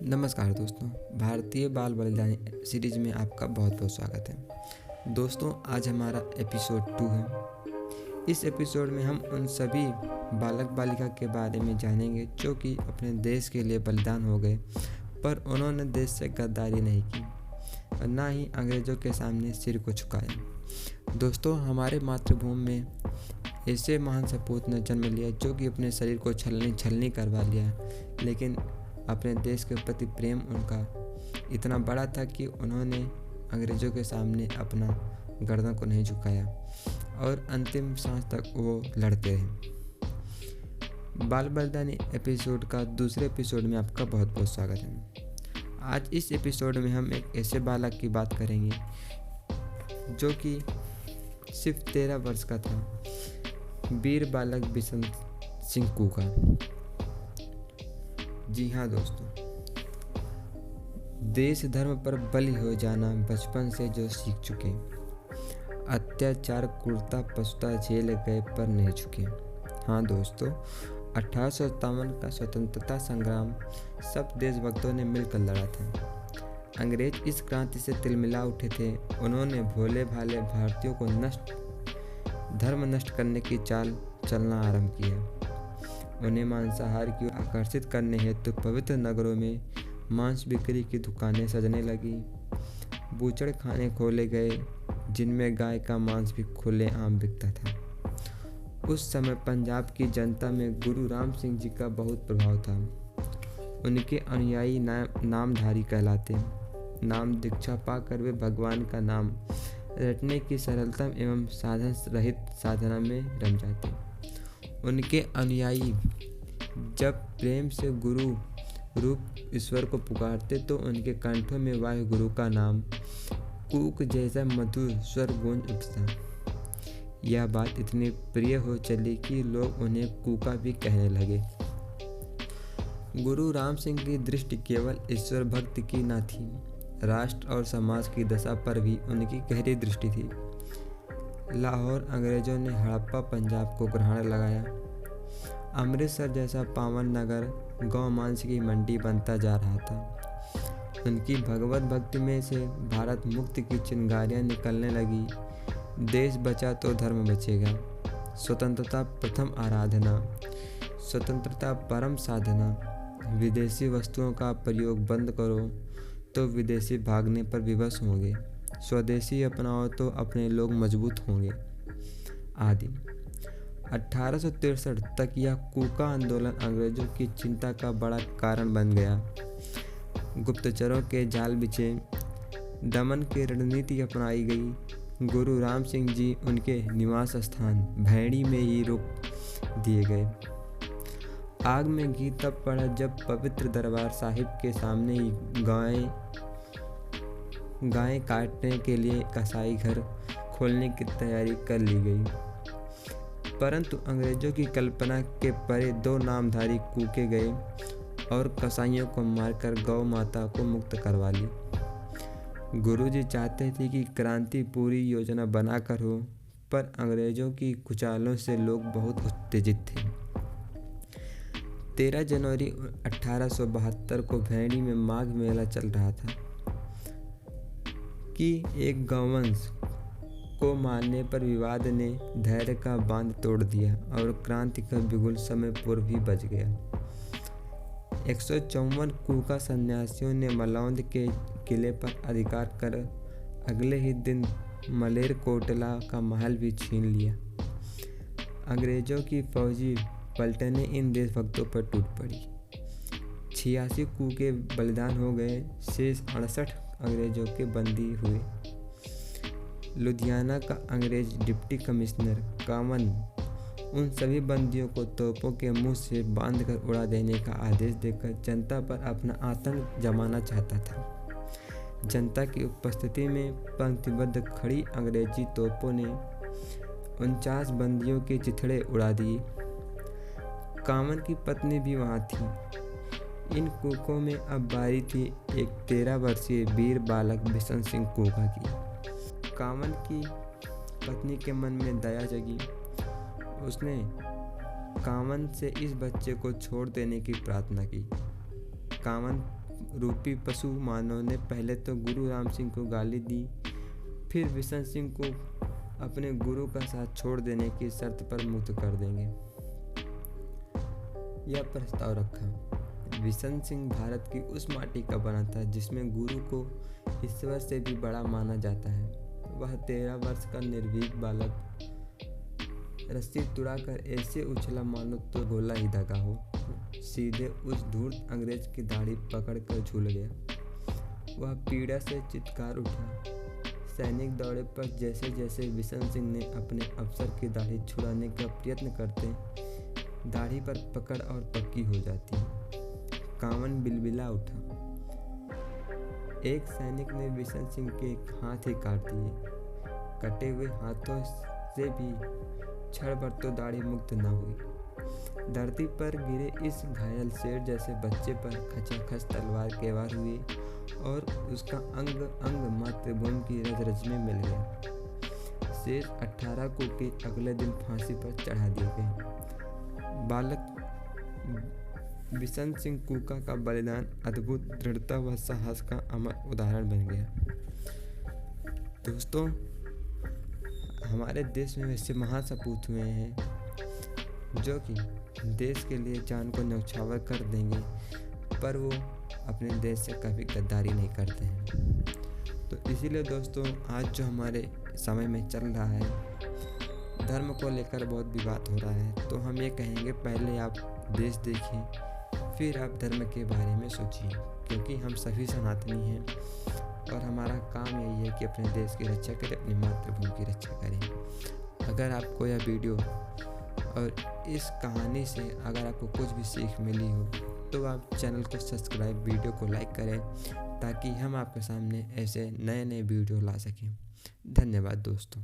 नमस्कार दोस्तों, भारतीय बाल बलिदान सीरीज में आपका बहुत बहुत स्वागत है। दोस्तों, आज हमारा एपिसोड 2 है। इस एपिसोड में हम उन सभी बालक बालिका के बारे में जानेंगे जो कि अपने देश के लिए बलिदान हो गए, पर उन्होंने देश से गद्दारी नहीं की और ना ही अंग्रेज़ों के सामने सिर को झुकाया। दोस्तों, हमारे मातृभूमि में ऐसे महान सपूत ने जन्म लिया जो कि अपने शरीर को छलनी करवा लिया, लेकिन अपने देश के प्रति प्रेम उनका इतना बड़ा था कि उन्होंने अंग्रेज़ों के सामने अपना गर्दन को नहीं झुकाया और अंतिम सांस तक वो लड़ते रहे। बाल बलिदानी एपिसोड का दूसरे एपिसोड में आपका बहुत बहुत स्वागत है। आज इस एपिसोड में हम एक ऐसे बालक की बात करेंगे जो कि सिर्फ 13 वर्ष का था, वीर बालक बिशन सिंह कूका। जी हाँ दोस्तों, देश धर्म पर बलि हो जाना बचपन से जो सीख चुके, अत्याचार क्रूरता पशुता झेल गए पर नहीं झुके। हाँ दोस्तों, 1857 का स्वतंत्रता संग्राम सब देशभक्तों ने मिलकर लड़ा था। अंग्रेज इस क्रांति से तिलमिला उठे थे। उन्होंने भोले भाले भारतीयों को धर्म नष्ट करने की चाल चलना आरंभ किया। उन्हें मांसाहार की ओर आकर्षित करने हेतु पवित्र नगरों में मांस बिक्री की दुकानें सजने लगी। बूचड़ खाने खोले गए जिनमें गाय का मांस भी खुलेआम बिकता था। उस समय पंजाब की जनता में गुरु राम सिंह जी का बहुत प्रभाव था। उनके अनुयायी नामधारी कहलाते। नाम दीक्षा पाकर वे भगवान का नाम रटने की सरलता एवं साधन रहित साधना में रम जाते। उनके अनुयायी जब प्रेम से गुरु रूप ईश्वर को पुकारते तो उनके कंठों में वाहिगुरु का नाम कूक जैसा मधुर स्वर गूंज उठता। यह बात इतनी प्रिय हो चली कि लोग उन्हें कूका भी कहने लगे। गुरु राम सिंह की दृष्टि केवल ईश्वर भक्ति की न थी, राष्ट्र और समाज की दशा पर भी उनकी गहरी दृष्टि थी। लाहौर अंग्रेजों ने हड़प्पा पंजाब को ग्रहण लगाया। अमृतसर जैसा पावन नगर गौमांस की मंडी बनता जा रहा था। उनकी भगवत भक्ति में से भारत मुक्ति की चिंगारियां निकलने लगी। देश बचा तो धर्म बचेगा। स्वतंत्रता प्रथम आराधना, स्वतंत्रता परम साधना। विदेशी वस्तुओं का प्रयोग बंद करो तो विदेशी भागने पर विवश होंगे। स्वदेशी अपनाओ तो अपने लोग मजबूत होंगे आदि। 1863 तक यह कूका आंदोलन अंग्रेजों की चिंता का बड़ा कारण बन गया। गुप्तचरों के जाल बिछे, दमन की रणनीति अपनाई गई। गुरु राम सिंह जी उनके निवास स्थान भैणी में ही रोक दिए गए। आग में घी तब पड़ा जब पवित्र दरबार साहिब के सामने ही गायें काटने के लिए कसाई घर खोलने की तैयारी कर ली गई, परंतु अंग्रेजों की कल्पना के परे दो नामधारी कूके गए और कसाईयों को मारकर गौ माता को मुक्त करवा ली। गुरुजी चाहते थे कि क्रांति पूरी योजना बनाकर हो, पर अंग्रेजों की कुचालों से लोग बहुत उत्तेजित थे। 13 जनवरी 1872 को भैणी में माघ मेला चल रहा था कि एक गौवंश को मारने पर विवाद ने धैर्य का बांध तोड़ दिया और क्रांति का बिगुल समय पूर्व ही बज गया। 154 कूका सन्यासियों ने मलौंद के किले पर अधिकार कर अगले ही दिन मलेरकोटला का महल भी छीन लिया। अंग्रेजों की फौजी पलटने इन देशभक्तों पर टूट पड़ी। 86 कूके बलिदान हो गए। शेष 68 अंग्रेजों के बंदी हुए। लुधियाना का अंग्रेज डिप्टी कमिश्नर कामन उन सभी बंदियों को तोपों के मुंह से बांधकर उड़ा देने का आदेश देकर जनता पर अपना आतंक जमाना चाहता था। जनता की उपस्थिति में पंक्तिबद्ध खड़ी अंग्रेजी तोपों ने 49 बंदियों के चिथड़े उड़ा दिए। कामन की पत्नी भी वहां थी। इन कूकों में अब बारी थी एक 13 वर्षीय वीर बालक बिशन सिंह कूका की। कामन की पत्नी के मन में दया जगी। उसने कामन से इस बच्चे को छोड़ देने की प्रार्थना की। कामन रूपी पशु मानव ने पहले तो गुरु राम सिंह को गाली दी, फिर बिशन सिंह को अपने गुरु का साथ छोड़ देने की शर्त पर मुक्त कर देंगे। यह प्रस्ताव रखा। बिशन सिंह भारत की उस माटी का बना था जिसमें गुरु को ईश्वर से भी बड़ा माना जाता है। वह 13 वर्ष का निर्भीक बालक रस्सी तुड़ाकर ऐसे उछला मानो तो गोला ही दगा हो, सीधे उस धूर्त अंग्रेज की दाढ़ी पकड़कर झूल गया। वह पीड़ा से चित्कार उठा। सैनिक दौड़े पर जैसे जैसे बिशन सिंह ने अपने अफसर की दाढ़ी छुड़ाने का प्रयत्न करते, दाढ़ी पर पकड़ और पक्की हो जाती। कामन बिलबिला उठा। एक सैनिक ने बिशन सिंह के हाथ ही काट दिए। कटे हुए हाथों से भी क्षण भर तो दाढ़ी मुक्त न हुई। धरती पर गिरे इस घायल शेर जैसे बच्चे पर खचाखच तलवार के वार हुए और उसका अंग अंग मातृभूमि की रज रज में मिल गया। शेष 18 को के अगले दिन फांसी पर चढ़ा दिए गए। बालक बिशन सिंह कूका का बलिदान अद्भुत दृढ़ता व साहस का अमर उदाहरण बन गया। दोस्तों, हमारे देश में वैसे महासपूत हुए हैं जो कि देश के लिए जान को न्यौछावर कर देंगे, पर वो अपने देश से कभी गद्दारी नहीं करते हैं। तो इसीलिए दोस्तों, आज जो हमारे समय में चल रहा है, धर्म को लेकर बहुत विवाद हो रहा है, तो हम ये कहेंगे पहले आप देश देखिए, फिर आप धर्म के बारे में सोचिए, क्योंकि हम सभी सनातनी हैं और हमारा काम यही है कि अपने देश की रक्षा करें, अपनी मातृभूमि की रक्षा करें। अगर आपको यह वीडियो और इस कहानी से अगर आपको कुछ भी सीख मिली हो तो आप चैनल को सब्सक्राइब, वीडियो को लाइक करें, ताकि हम आपके सामने ऐसे नए नए वीडियो ला सकें। धन्यवाद दोस्तों।